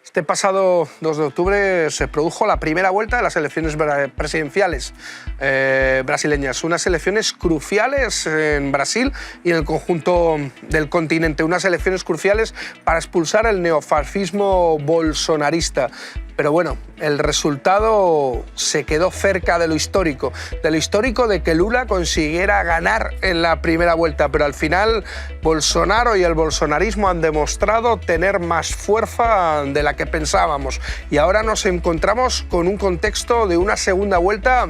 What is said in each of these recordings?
Este pasado 2 de octubre se produjo la primera vuelta de las elecciones presidenciales brasileñas, unas elecciones cruciales en Brasil y en el conjunto del continente, unas elecciones cruciales para expulsar el neofascismo bolsonarista. Pero bueno, el resultado se quedó cerca de lo histórico de que Lula consiguiera ganar en la primera vuelta, pero al final Bolsonaro y el bolsonarismo han demostrado tener más fuerza de la que pensábamos y ahora nos encontramos con un contexto de una segunda vuelta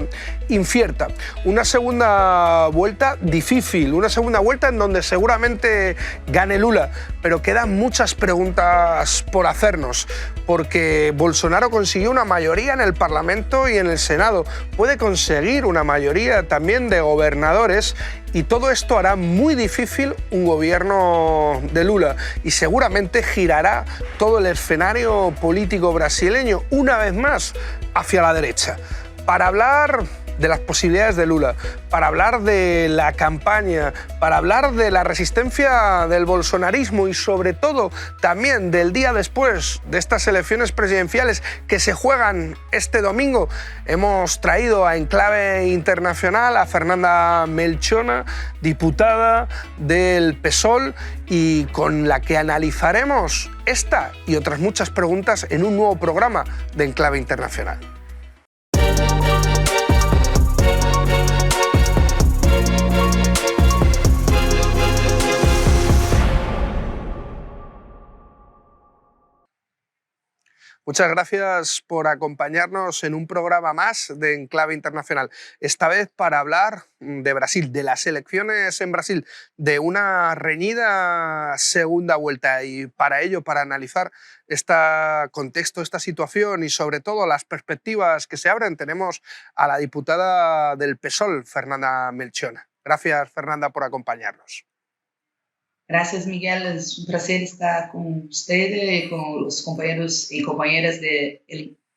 incierta, una segunda vuelta difícil, una segunda vuelta en donde seguramente gane Lula, pero quedan muchas preguntas por hacernos, porque Bolsonaro consiguió una mayoría en el Parlamento y en el Senado, puede conseguir una mayoría también de gobernadores y todo esto hará muy difícil un gobierno de Lula y seguramente girará todo el escenario político brasileño una vez más hacia la derecha. Para hablar de las posibilidades de Lula, para hablar de la campaña, para hablar de la resistencia del bolsonarismo y sobre todo también del día después de estas elecciones presidenciales que se juegan este domingo, hemos traído a Enclave Internacional a Fernanda Melchona, diputada del PSOL y con la que analizaremos esta y otras muchas preguntas en un nuevo programa de Enclave Internacional. Muchas gracias por acompañarnos en un programa más de Enclave Internacional. Esta vez para hablar de Brasil, de las elecciones en Brasil, de una reñida segunda vuelta y para ello, para analizar este contexto, esta situación y sobre todo las perspectivas que se abren, tenemos a la diputada del PSOL, Fernanda Melchona. Gracias, Fernanda, por acompañarnos. Gracias, Miguel. Es un placer estar con usted y con los compañeros y compañeras de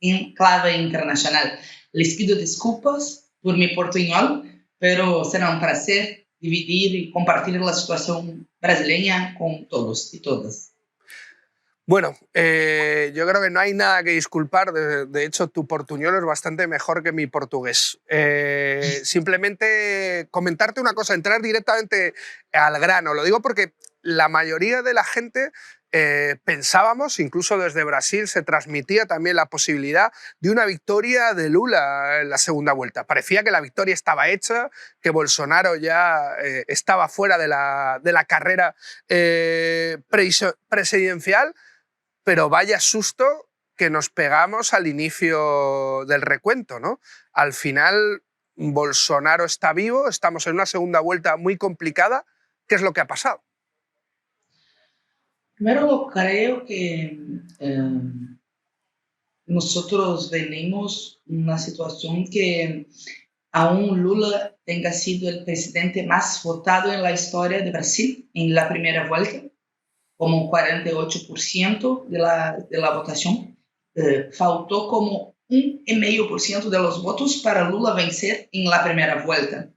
Enclave Internacional. Les pido disculpas por mi portuñol, pero será un placer dividir y compartir la situación brasileña con todos y todas. Bueno, yo creo que no hay nada que disculpar. De hecho, tu portuñol es bastante mejor que mi portugués. Simplemente comentarte una cosa, entrar directamente al grano. Lo digo porque la mayoría de la gente pensábamos, incluso desde Brasil se transmitía también la posibilidad de una victoria de Lula en la segunda vuelta. Parecía que la victoria estaba hecha, que Bolsonaro ya estaba fuera de la carrera presidencial. Pero vaya susto que nos pegamos al inicio del recuento, ¿no? Al final, Bolsonaro está vivo, estamos en una segunda vuelta muy complicada. ¿Qué es lo que ha pasado? Primero, creo que nosotros venimos una situación que aún Lula tenga sido el presidente más votado en la historia de Brasil en la primera vuelta, como 48% de la votación. Faltó como 1,5% de los votos para Lula vencer en la primera vuelta.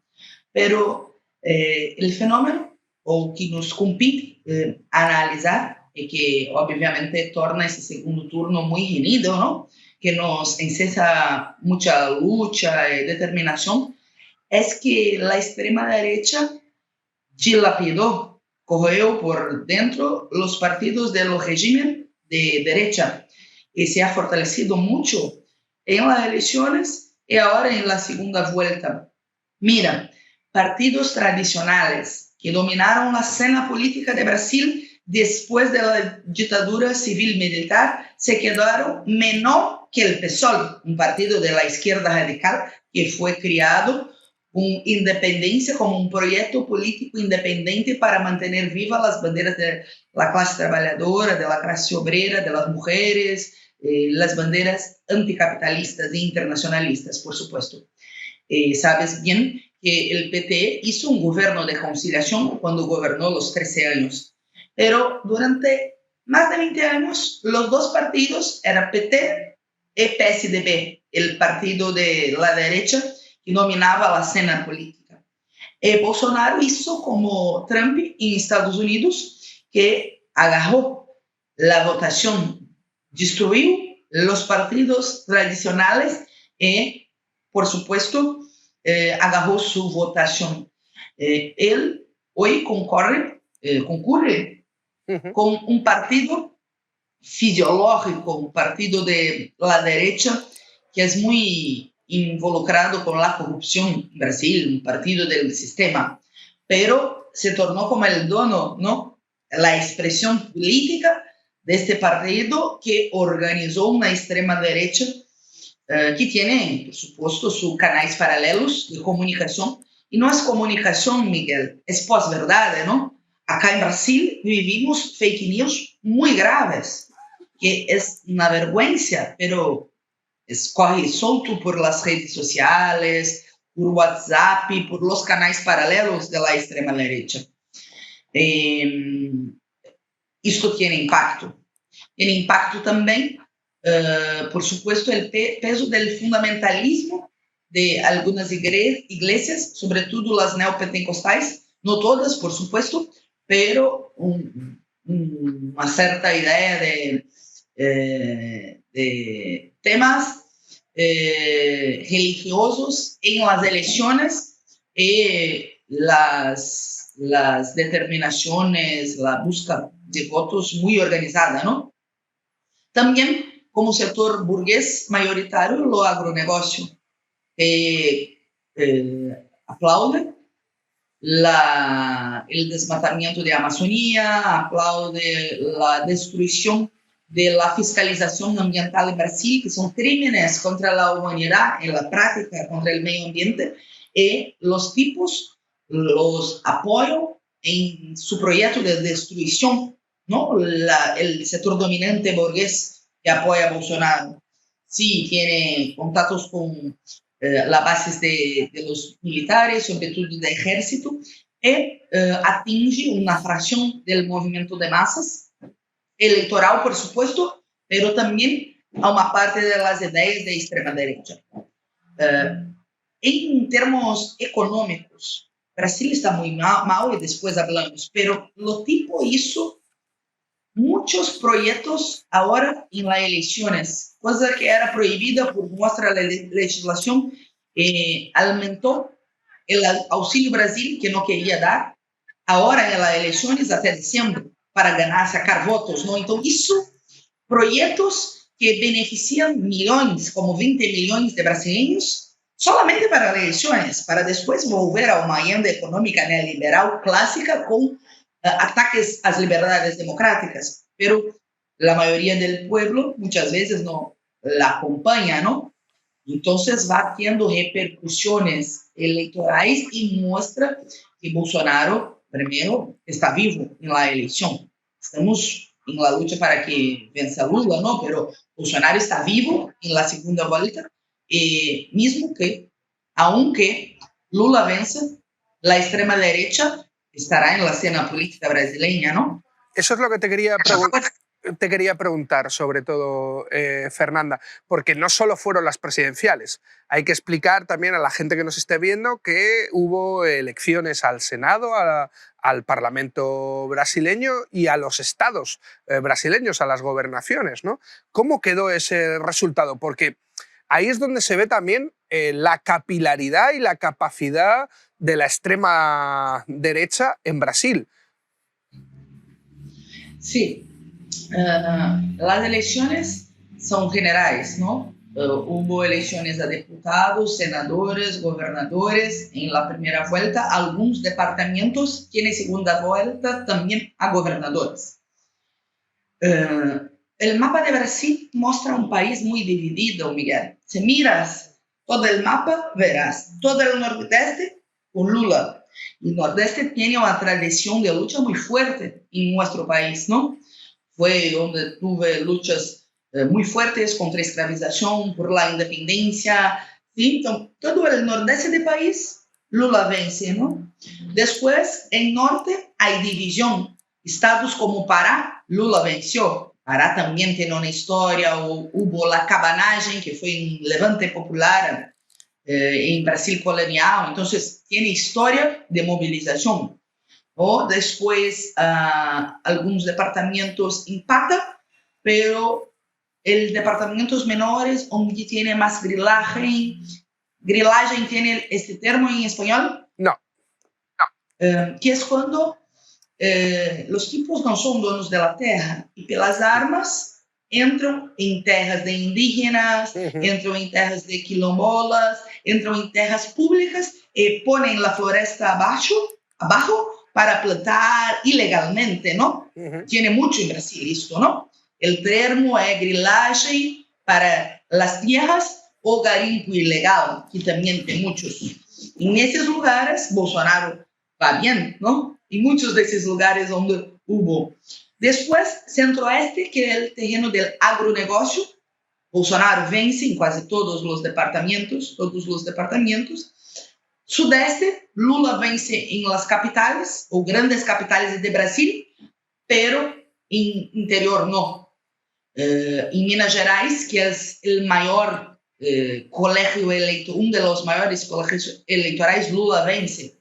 Pero el fenómeno, o que nos compete analizar, y que obviamente torna ese segundo turno muy reñido, ¿no? Que nos encesa mucha lucha y determinación, es que la extrema derecha dilapidó, corrió por dentro los partidos del régimen de derecha y se ha fortalecido mucho en las elecciones y ahora en la segunda vuelta. Mira, partidos tradicionales que dominaron la escena política de Brasil después de la dictadura civil-militar se quedaron menor que el PSOL, un partido de la izquierda radical que fue creado con independencia como un proyecto político independiente para mantener vivas las banderas de la clase trabajadora, de la clase obrera, de las mujeres, las banderas anticapitalistas e internacionalistas, por supuesto. Sabes bien que el PT hizo un gobierno de conciliación cuando gobernó los 13 años, pero durante más de 20 años los dos partidos eran PT y PSDB, el partido de la derecha que dominaba la escena política. Bolsonaro hizo como Trump en Estados Unidos, que agarró la votación destruiu los partidos tradicionales y, por supuesto, agarró su votación. Él hoy concurre con un partido fisiológico, un partido de la derecha que es muy involucrado con la corrupción en Brasil, un partido del sistema, pero se tornó como el dono, ¿no? La expresión política de este partido que organizó una extrema derecha que tiene, por supuesto, sus canales paralelos de comunicación. Y no es comunicación, Miguel, es posverdad, ¿no? Acá en Brasil vivimos fake news muy graves, que es una vergüenza, pero corre solto por las redes sociales, por WhatsApp, por los canales paralelos de la extrema derecha. Esto tiene impacto. Tiene impacto también, por supuesto, el peso del fundamentalismo de algunas iglesias, sobre todo las neopentecostais, no todas, por supuesto, pero una cierta idea de temas religiosos en las elecciones y las determinaciones, la búsqueda de votos muy organizada, ¿no? También como sector burgués mayoritario, lo agronegocio aplaude el desmatamiento de Amazonía, aplaude la destrucción de la fiscalización ambiental en Brasil, que son crímenes contra la humanidad en la práctica, contra el medio ambiente, y los tipos los apoyan en su proyecto de destrucción, ¿no? El sector dominante burgués que apoya a Bolsonaro. Sí, tiene contactos con las bases de los militares, sobre todo del ejército, y atinge una fracción del movimiento de masas, electoral, por supuesto, pero también a una parte de las ideas de extrema derecha. En términos económicos, Brasil está muy mal y después hablamos, pero lo tipo hizo muchos proyectos ahora en las elecciones, cosa que era prohibida por nuestra legislación, aumentó el Auxilio Brasil, que no quería dar, ahora en las elecciones hasta diciembre, para ganar, sacar votos, ¿no? Entonces hizo proyectos que benefician millones, como 20 millones de brasileños, solamente para las elecciones, para después volver a una agenda económica neoliberal clásica con ataques a las libertades democráticas, pero la mayoría del pueblo muchas veces no la acompaña, ¿no? Entonces va teniendo repercusiones electorales y muestra que Bolsonaro, primero, está vivo en la elección. Estamos en la lucha para que venza Lula, ¿no? Pero Bolsonaro está vivo en la segunda vuelta, mismo que, aunque Lula venza, la extrema derecha estará en la escena política brasileña, ¿no? Eso es lo que te quería preguntar, sobre todo, Fernanda, porque no solo fueron las presidenciales. Hay que explicar también a la gente que nos esté viendo que hubo elecciones al Senado, al Parlamento brasileño y a los estados brasileños, a las gobernaciones, ¿no? ¿Cómo quedó ese resultado? Porque ahí es donde se ve también la capilaridad y la capacidad de la extrema derecha en Brasil. Sí, las elecciones son generales, ¿no? Hubo elecciones a diputados, senadores, gobernadores en la primera vuelta, algunos departamentos tienen segunda vuelta también a gobernadores. El mapa de Brasil muestra un país muy dividido, Miguel. Si miras todo el mapa, verás todo el nordeste con Lula. El nordeste tiene una tradición de lucha muy fuerte en nuestro país, ¿no? Fue donde tuve luchas muy fuertes contra la esclavización, por la independencia. ¿Sí? Entonces, todo el nordeste del país, Lula vence, ¿no? Después, en norte, hay división. Estados como Pará, Lula venció. Pará también tiene una historia, hubo la cabanagem, que fue un levante popular en Brasil colonial, entonces tiene historia de movilización. O después algunos departamentos empatan, pero el departamentos menores donde tiene más grillaje. Grillaje tiene este termo en español. No. Que es cuando los tipos no son dueños de la tierra y que las armas entran en tierras de indígenas, entran en tierras de quilombolas, entran en tierras públicas y ponen la floresta abajo para plantar ilegalmente, ¿no? Tiene mucho en Brasil esto, ¿no? El termo es grillaje para las tierras o garimpo ilegal, que también tiene muchos. En esos lugares, Bolsonaro va bien, ¿no? Y muchos de esos lugares donde hubo. Después, centro-oeste, que es el terreno del agronegocio. Bolsonaro vence en casi todos los departamentos. Sudeste, Lula vence en las capitales, o grandes capitales de Brasil, pero en interior no. En Minas Gerais, que es el mayor colegio electoral, uno de los mayores colegios electorales, Lula vence.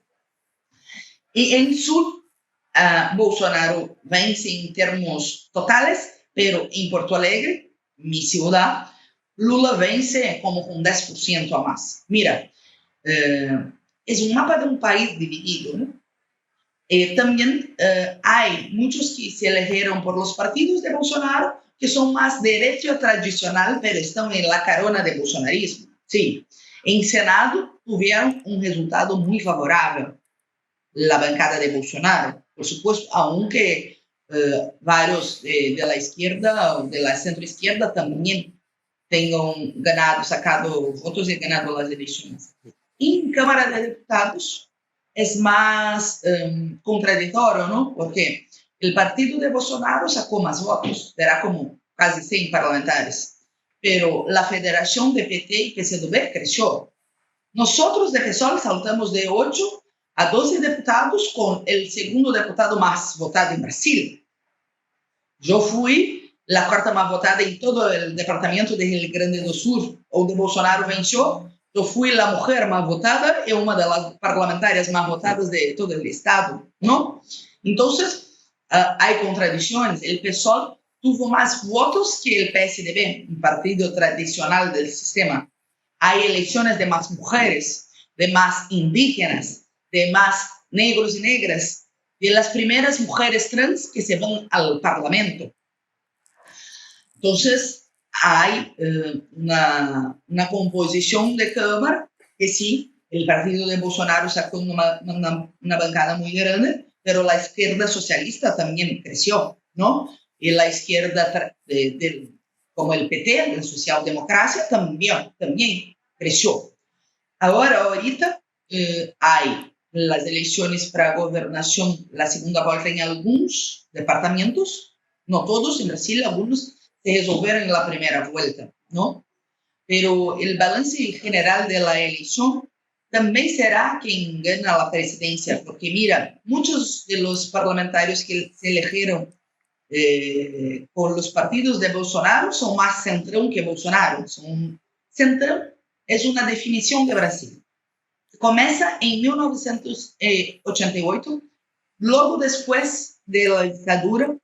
Y en sur, Bolsonaro vence en términos totales, pero en Porto Alegre, mi ciudad, Lula vence como con 10% a más. Mira, es un mapa de un país dividido, ¿no? También hay muchos que se eligieron por los partidos de Bolsonaro que son más derecha tradicional, pero están en la carona de bolsonarismo. Sí, en Senado tuvieron un resultado muy favorable la bancada de Bolsonaro, por supuesto, aunque varios de la izquierda o de la centroizquierda también tengan ganado, sacado votos y ganado las elecciones. Y en Cámara de Diputados es más contradictorio, ¿no? Porque el partido de Bolsonaro sacó más votos, era como casi 100 parlamentares, pero la federación de PT y PCdoB creció. Nosotros de PSOL saltamos de 8 a 12 diputados con el segundo diputado más votado en Brasil. Yo fui la cuarta más votada en todo el departamento de Rio Grande do Sur, donde Bolsonaro venció. Yo fui la mujer más votada y una de las parlamentarias más votadas de todo el estado, ¿no? Entonces, hay contradicciones. El PSOL tuvo más votos que el PSDB, un partido tradicional del sistema. Hay elecciones de más mujeres, de más indígenas, de más negros y negras, de las primeras mujeres trans que se van al Parlamento. Entonces, hay una composición de Cámara que sí, el partido de Bolsonaro sacó una bancada muy grande, pero la izquierda socialista también creció, ¿no? Y la izquierda, como el PT, la socialdemocracia, también creció. Ahorita hay las elecciones para gobernación, la segunda vuelta en algunos departamentos, no todos, en Brasil algunos se resolvieron en la primera vuelta, ¿no? Pero el balance general de la elección también será quien gana la presidencia, porque mira, muchos de los parlamentarios que se eligieron con los partidos de Bolsonaro son más centrón que Bolsonaro. Centrón es una definición de Brasil. Comienza en 1988, luego después de la dictadura,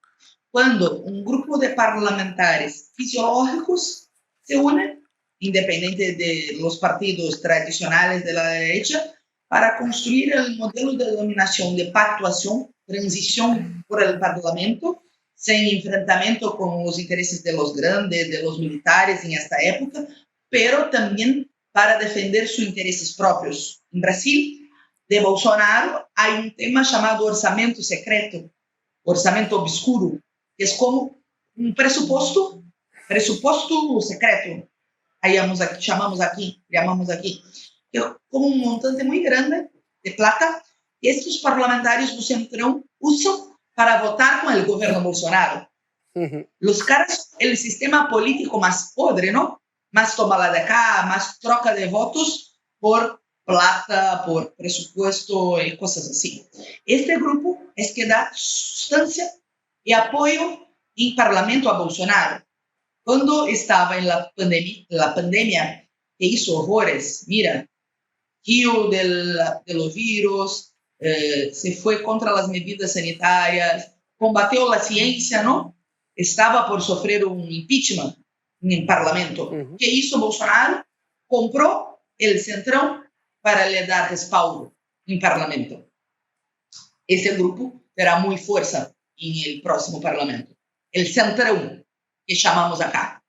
cuando un grupo de parlamentares fisiológicos se unen, independiente de los partidos tradicionales de la derecha, para construir el modelo de dominación de pactuación, transición por el Parlamento, sin enfrentamiento con los intereses de los grandes, de los militares en esta época, pero también para defender sus intereses propios. En Brasil, de Bolsonaro, hay un tema llamado orçamento secreto, orçamento obscuro, que es como un presupuesto secreto, llamamos aquí, que es como un montante muy grande de plata que estos parlamentarios do Centrão usan para votar con el gobierno Bolsonaro. Los caras, el sistema político más podre, ¿no? Más toma la de acá, más troca de votos por plata, por presupuesto y cosas así. Este grupo es que da sustancia y apoyo en Parlamento a Bolsonaro. Cuando estaba en la pandemia que hizo horrores, mira, Rio de los virus, se fue contra las medidas sanitarias, combatió la ciencia, ¿no? Estaba por sufrir un impeachment en Parlamento. Ujú. ¿Qué hizo Bolsonaro? Compró el Centrão para le dar respaldo en Parlamento. Ese grupo terá muy fuerza en el próximo Parlamento. El Centrão, que llamamos acá.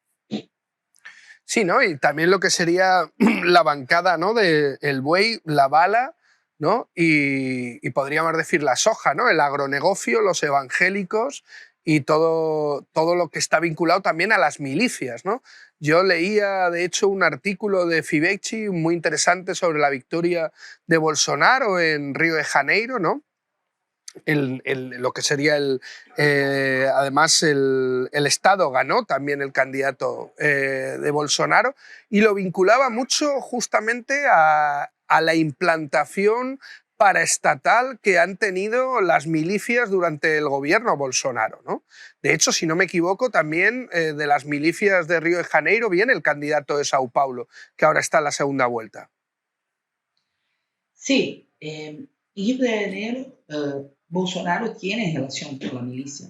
Sí, ¿no? Y también lo que sería la bancada, ¿no? De el buey, la bala, ¿no? Y podríamos decir la soja, ¿no? El agronegocio, los evangélicos y todo lo que está vinculado también a las milicias, ¿no? Yo leía, de hecho, un artículo de Fibecci muy interesante sobre la victoria de Bolsonaro en Río de Janeiro, ¿no? Lo que sería además el Estado ganó también el candidato de Bolsonaro y lo vinculaba mucho justamente a la implantación paraestatal que han tenido las milicias durante el gobierno Bolsonaro, ¿no? De hecho, si no me equivoco, también de las milicias de Río de Janeiro viene el candidato de Sao Paulo, que ahora está en la segunda vuelta. Sí, en Río de Janeiro, Bolsonaro tiene relación con la milicia.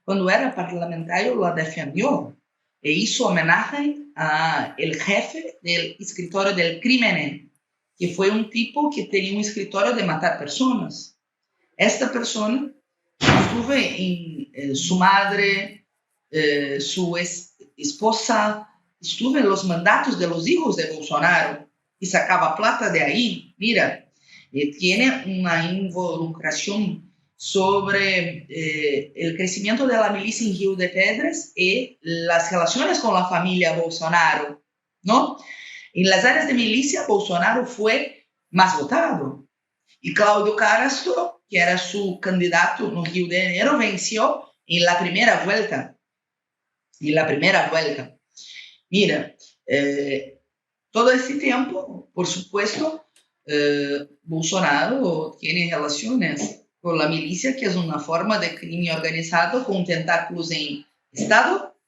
Cuando era parlamentario lo defendió e hizo homenaje al jefe del escritorio del crimen, que fue un tipo que tenía un escritorio de matar personas. Esta persona estuve en su madre, su esposa, estuve en los mandatos de los hijos de Bolsonaro y sacaba plata de ahí. Mira, tiene una involucración sobre el crecimiento de la milicia en Río de Pedras y las relaciones con la familia Bolsonaro, ¿no? En las áreas de milicia, Bolsonaro fue más votado. Y Cláudio Castro, que era su candidato en Río de Janeiro, venció en la primera vuelta. Mira, todo ese tiempo, por supuesto, Bolsonaro tiene relaciones con la milicia, que es una forma de crimen organizado con tentáculos en Estado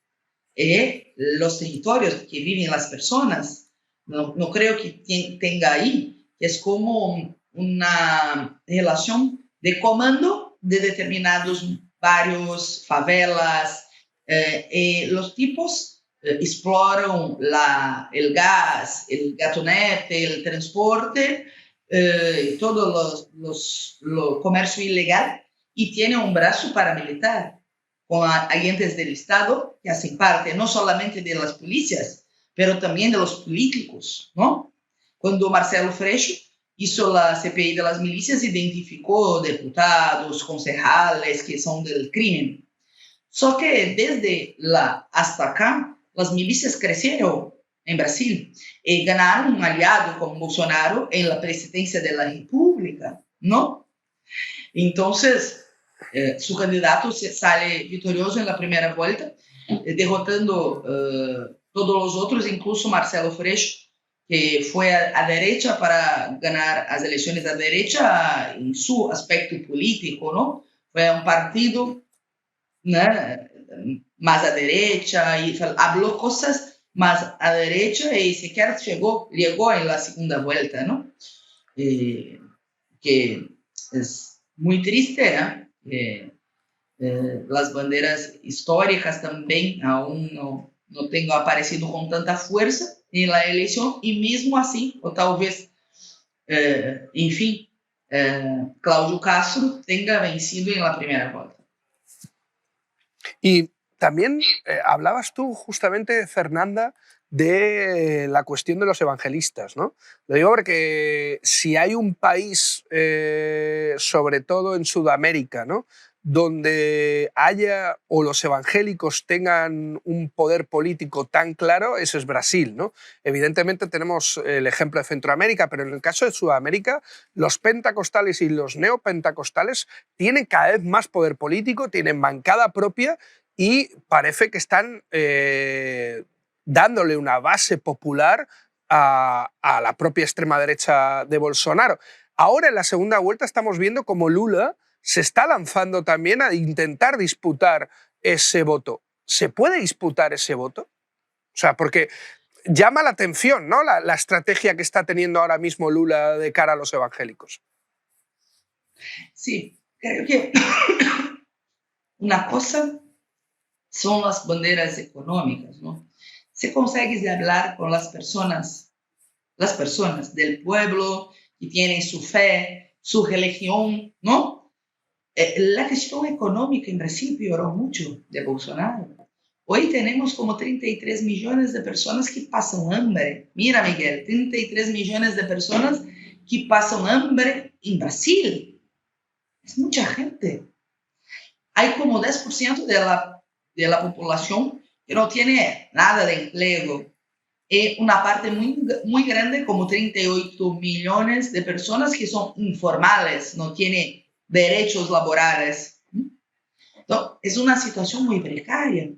y los territorios que viven las personas. No creo que tenga ahí, que es como una relación de comando de determinados barrios, favelas, los tipos exploran el gas, el gatonete, el transporte, todo lo comercio ilegal, y tiene un brazo paramilitar con agentes del Estado que hacen parte no solamente de las policías, pero también de los políticos, ¿no? Cuando Marcelo Freixo hizo la CPI de las milicias, identificó diputados, concejales que son del crimen. Só que desde hasta acá, las milicias crecieron en Brasil y ganaron un aliado con Bolsonaro en la presidencia de la República, ¿no? Entonces, su candidato sale victorioso en la primera vuelta, derrotando todos los otros, incluso Marcelo Freixo, que fue a derecha para ganar las elecciones a derecha en su aspecto político, ¿no? Fue un partido, ¿no?, más a derecha y habló cosas más a derecha y siquiera llegó en la segunda vuelta, ¿no? Que es muy triste, ¿eh? Las banderas históricas también aún no tengo aparecido con tanta fuerza en la elección, y mismo así, o tal vez, en fin, Cláudio Castro tenga vencido en la primera vuelta. Y también hablabas tú justamente, Fernanda, de la cuestión de los evangelistas, ¿no? Lo digo porque si hay un país, sobre todo en Sudamérica, ¿no?, donde haya o los evangélicos tengan un poder político tan claro, eso es Brasil, ¿no? Evidentemente tenemos el ejemplo de Centroamérica, pero en el caso de Sudamérica, los pentecostales y los neopentecostales tienen cada vez más poder político, tienen bancada propia y parece que están dándole una base popular a la propia extrema derecha de Bolsonaro. Ahora, en la segunda vuelta, estamos viendo cómo Lula se está lanzando también a intentar disputar ese voto. ¿Se puede disputar ese voto? O sea, porque llama la atención, ¿no?, la estrategia que está teniendo ahora mismo Lula de cara a los evangélicos. Sí, creo que una cosa son las banderas económicas, ¿no? si consigues hablar con las personas del pueblo que tienen su fe, su religión, ¿no? La cuestión económica en Brasil pioró mucho de Bolsonaro. Hoy tenemos como 33 millones de personas que pasan hambre. Mira, Miguel, 33 millones de personas que pasan hambre en Brasil. Es mucha gente. Hay como 10% de la población que no tiene nada de empleo. Y una parte muy grande, como 38 millones de personas que son informales, no tienen derechos laborales. Entonces, es una situación muy precaria.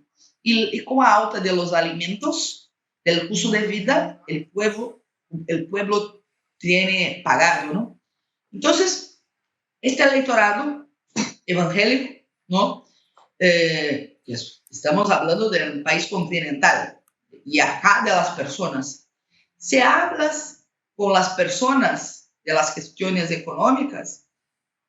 Y con la alta de los alimentos, del costo de vida, el pueblo tiene pagado, ¿no? Entonces, este electorado evangélico, ¿no? Estamos hablando de un país continental y acá de las personas. Si hablas con las personas de las cuestiones económicas,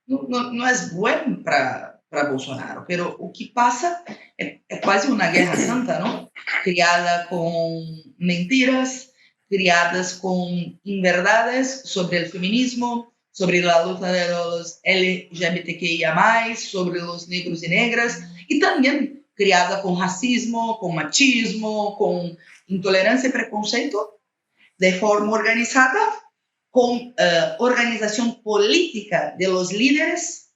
no es bueno para Bolsonaro, pero o que pasa é quase uma guerra santa, não? Criada com mentiras, criadas com inverdades sobre o feminismo, sobre a luta de los LGBTQIA+, sobre os negros e negras, e também criada com racismo, com machismo, com intolerância e preconceito, de forma organizada, con organización política de los líderes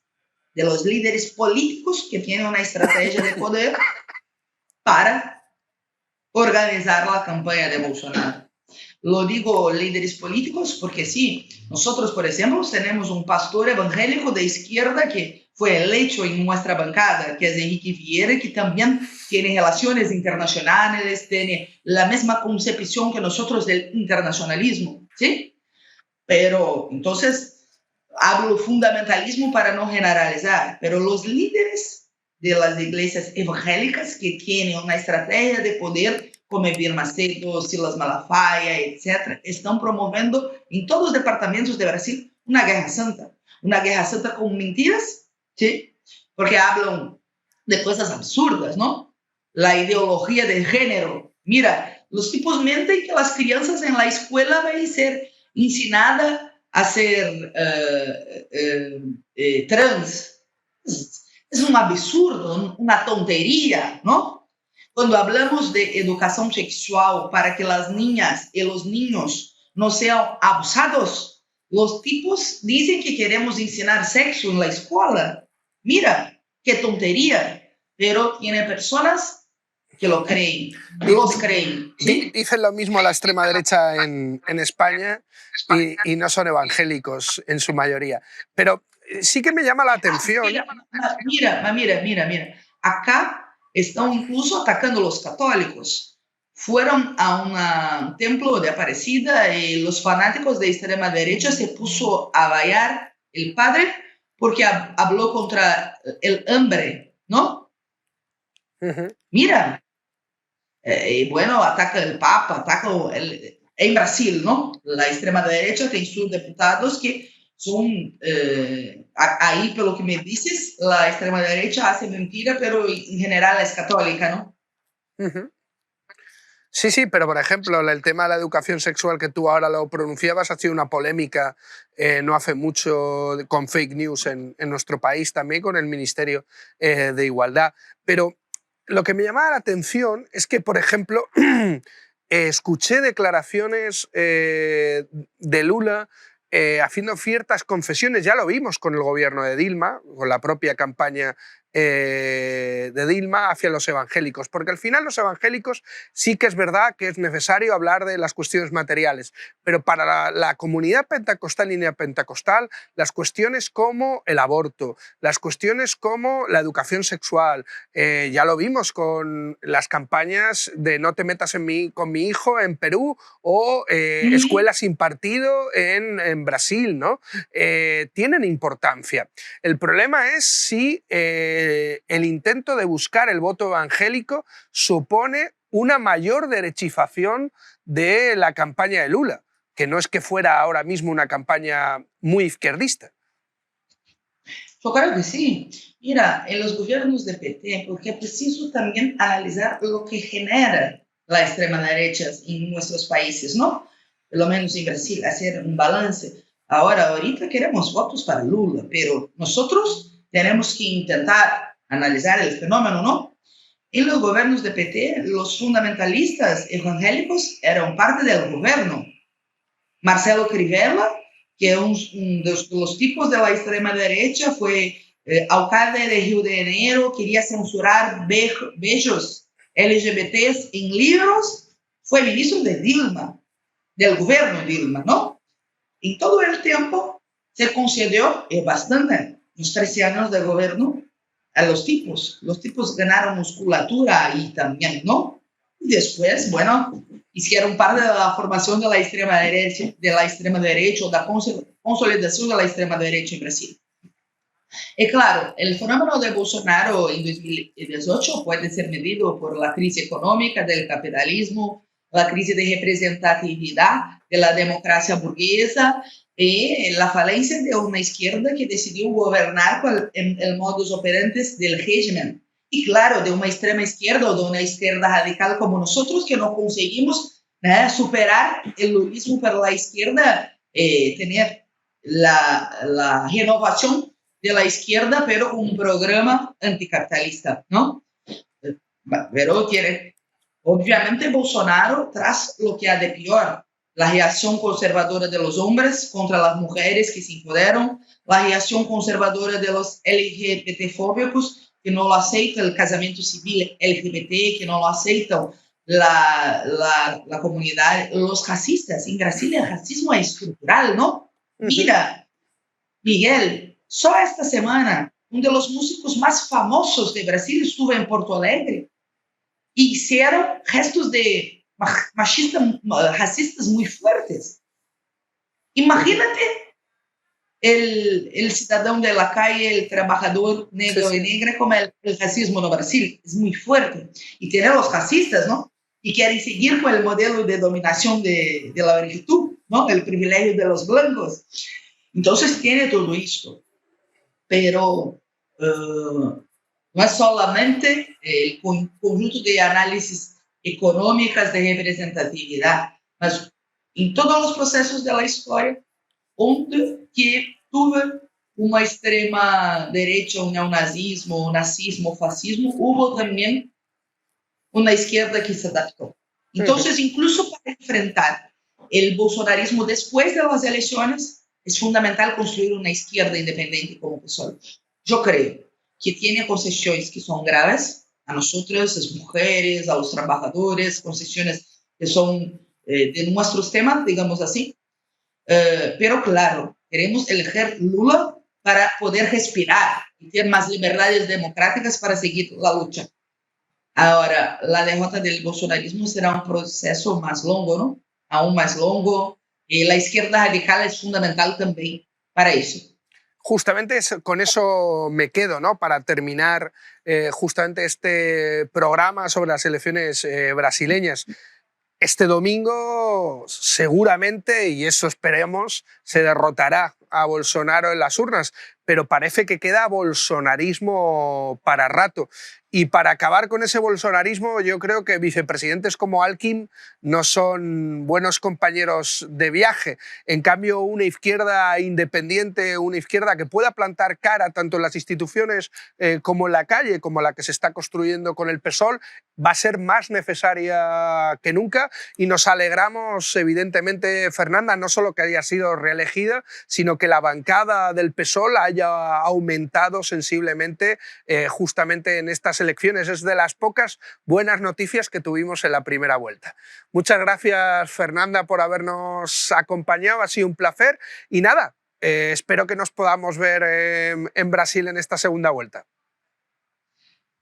políticos que tienen una estrategia de poder para organizar la campaña de Bolsonaro. Lo digo líderes políticos porque sí, nosotros, por ejemplo, tenemos un pastor evangélico de izquierda que fue electo en nuestra bancada, que es Enrique Vieira, que también tiene relaciones internacionales, tiene la misma concepción que nosotros del internacionalismo, ¿sí? Pero entonces hablo fundamentalismo para no generalizar, pero los líderes de las iglesias evangélicas que tienen una estrategia de poder, como Edir Macedo, Silas Malafaia, etc., están promoviendo en todos los departamentos de Brasil una guerra santa con mentiras, ¿sí? Porque hablan de cosas absurdas, ¿no? La ideología de género. Mira, los tipos mienten que las crianzas en la escuela van a ser ensinada a ser trans. Es un absurdo, una tontería, ¿no? Cuando hablamos de educación sexual para que las niñas y los niños no sean abusados, los tipos dicen que queremos ensinar sexo en la escuela. Mira, qué tontería, pero tiene personas que lo creen, los creen. ¿Sí? Dicen lo mismo la extrema derecha en España y no son evangélicos en su mayoría. Pero sí que me llama la atención. Mira. Acá están incluso atacando a los católicos. Fueron a un templo de Aparecida y los fanáticos de extrema derecha se puso a vaiar el padre porque habló contra el hambre, ¿no? Mira, y bueno, ataca el Papa, en Brasil, ¿no? La extrema derecha tiene sus diputados que son, ahí, por lo que me dices, la extrema derecha hace mentira, pero en general es católica, ¿no? Sí, pero por ejemplo, el tema de la educación sexual que tú ahora lo pronunciabas ha sido una polémica no hace mucho con fake news en nuestro país también, con el Ministerio de Igualdad. Pero lo que me llamaba la atención es que, por ejemplo, escuché declaraciones de Lula haciendo ciertas confesiones, ya lo vimos con el gobierno de Dilma, con la propia campaña de Dilma hacia los evangélicos, porque al final los evangélicos sí que es verdad que es necesario hablar de las cuestiones materiales, pero para la comunidad pentecostal y neopentecostal, las cuestiones como el aborto, las cuestiones como la educación sexual, ya lo vimos con las campañas de no te metas con mi hijo en Perú o escuelas sin partido en Brasil, ¿no? Tienen importancia. El problema es si el intento de buscar el voto evangélico supone una mayor derechización de la campaña de Lula, que no es que fuera ahora mismo una campaña muy izquierdista. Yo creo que sí. Mira, en los gobiernos de PT, porque es preciso también analizar lo que genera la extrema derecha en nuestros países, ¿no? Por lo menos en Brasil, hacer un balance. Ahorita queremos votos para Lula, pero nosotros tenemos que intentar analizar el fenómeno, ¿no? En los gobiernos de PT, los fundamentalistas evangélicos eran parte del gobierno. Marcelo Crivella, que es un de los tipos de la extrema derecha, fue alcalde de Río de Janeiro, quería censurar besos LGBTs en libros, fue ministro de Dilma, del gobierno Dilma, ¿no? En todo el tiempo se concedió bastante, los 13 años de gobierno, a los tipos. Los tipos ganaron musculatura ahí también, ¿no? Y después, bueno, hicieron parte de la formación de la extrema derecha, o de la consolidación de la extrema derecha en Brasil. Y claro, el fenómeno de Bolsonaro en 2018 puede ser medido por la crisis económica del capitalismo, la crisis de representatividad de la democracia burguesa y la falencia de una izquierda que decidió gobernar con el modus operandi del régimen. Y claro, de una extrema izquierda o de una izquierda radical como nosotros, que no conseguimos superar el lulismo para la izquierda, tener la renovación de la izquierda, pero con un programa anticapitalista, ¿no? Pero obviamente Bolsonaro, tras lo que ha de peor, la reacción conservadora de los hombres contra las mujeres que se empoderan, la reacción conservadora de los LGBT-fóbicos que no lo aceitan, el casamiento civil LGBT, que no lo aceitan la comunidad, los racistas. En Brasil el racismo es estructural, ¿no? Mira, Miguel, só esta semana, uno de los músicos más famosos de Brasil estuvo en Porto Alegre y hicieron gestos de racistas muy fuertes. Imagínate el ciudadano de la calle, el trabajador negro y negra, como el racismo en Brasil es muy fuerte. Y tienen los racistas, ¿no? Y quieren seguir con el modelo de dominación de la virtud, ¿no? El privilegio de los blancos. Entonces tiene todo esto. Pero no es solamente el conjunto de análisis económicas de representatividad, mas en todos los procesos de la historia, onde que tuvo una extrema derecha, un neonazismo, nazismo, fascismo, hubo también una izquierda que se adaptó. Entonces, incluso para enfrentar el bolsonarismo después de las elecciones, es fundamental construir una izquierda independiente como PSOL. Yo creo que tiene concesiones que son graves, a nosotras, las mujeres, a los trabajadores, concesiones que son de nuestros temas, digamos así. Pero claro, queremos elegir Lula para poder respirar y tener más libertades democráticas para seguir la lucha. Ahora, la derrota del bolsonarismo será un proceso más largo, ¿no? Aún más largo. Y la izquierda radical es fundamental también para eso. Justamente con eso me quedo, ¿no? Para terminar justamente este programa sobre las elecciones brasileñas. Este domingo seguramente, y eso esperemos, se derrotará a Bolsonaro en las urnas, pero parece que queda bolsonarismo para rato. Y para acabar con ese bolsonarismo, yo creo que vicepresidentes como Alckmin no son buenos compañeros de viaje. En cambio, una izquierda independiente, una izquierda que pueda plantar cara tanto en las instituciones como en la calle, como la que se está construyendo con el PSOL, va a ser más necesaria que nunca. Y nos alegramos, evidentemente, Fernanda, no solo que haya sido reelegida, sino que la bancada del PSOL haya aumentado sensiblemente justamente en estas elecciones. Es de las pocas buenas noticias que tuvimos en la primera vuelta. Muchas gracias, Fernanda, por habernos acompañado. Ha sido un placer. Y nada, espero que nos podamos ver en Brasil en esta segunda vuelta.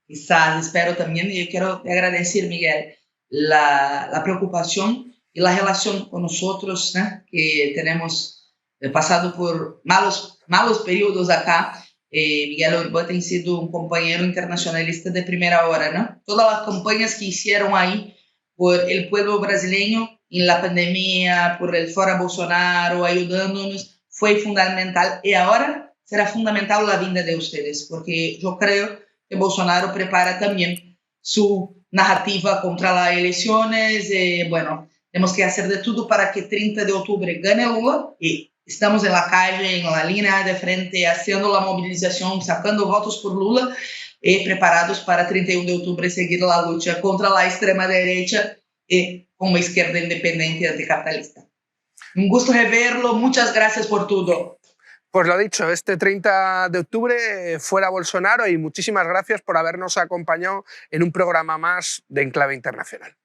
Quizás, espero también. Y yo quiero agradecer, Miguel, la preocupación y la relación con nosotros, ¿no? Que tenemos pasado por malos periodos acá. Miguel Orbán ha sido un compañero internacionalista de primera hora, ¿no? Todas las campañas que hicieron ahí por el pueblo brasileño en la pandemia, por el Fora Bolsonaro, ayudándonos, fue fundamental. Y ahora será fundamental la vida de ustedes, porque yo creo que Bolsonaro prepara también su narrativa contra las elecciones. Bueno, tenemos que hacer de todo para que 30 de octubre gane Lula y estamos en la calle, en la línea de frente, haciendo la movilización, sacando votos por Lula y preparados para 31 de octubre seguir la lucha contra la extrema derecha y como izquierda independiente y anticapitalista. Un gusto reverlo, muchas gracias por todo. Pues lo dicho, este 30 de octubre fuera Bolsonaro y muchísimas gracias por habernos acompañado en un programa más de Enclave Internacional.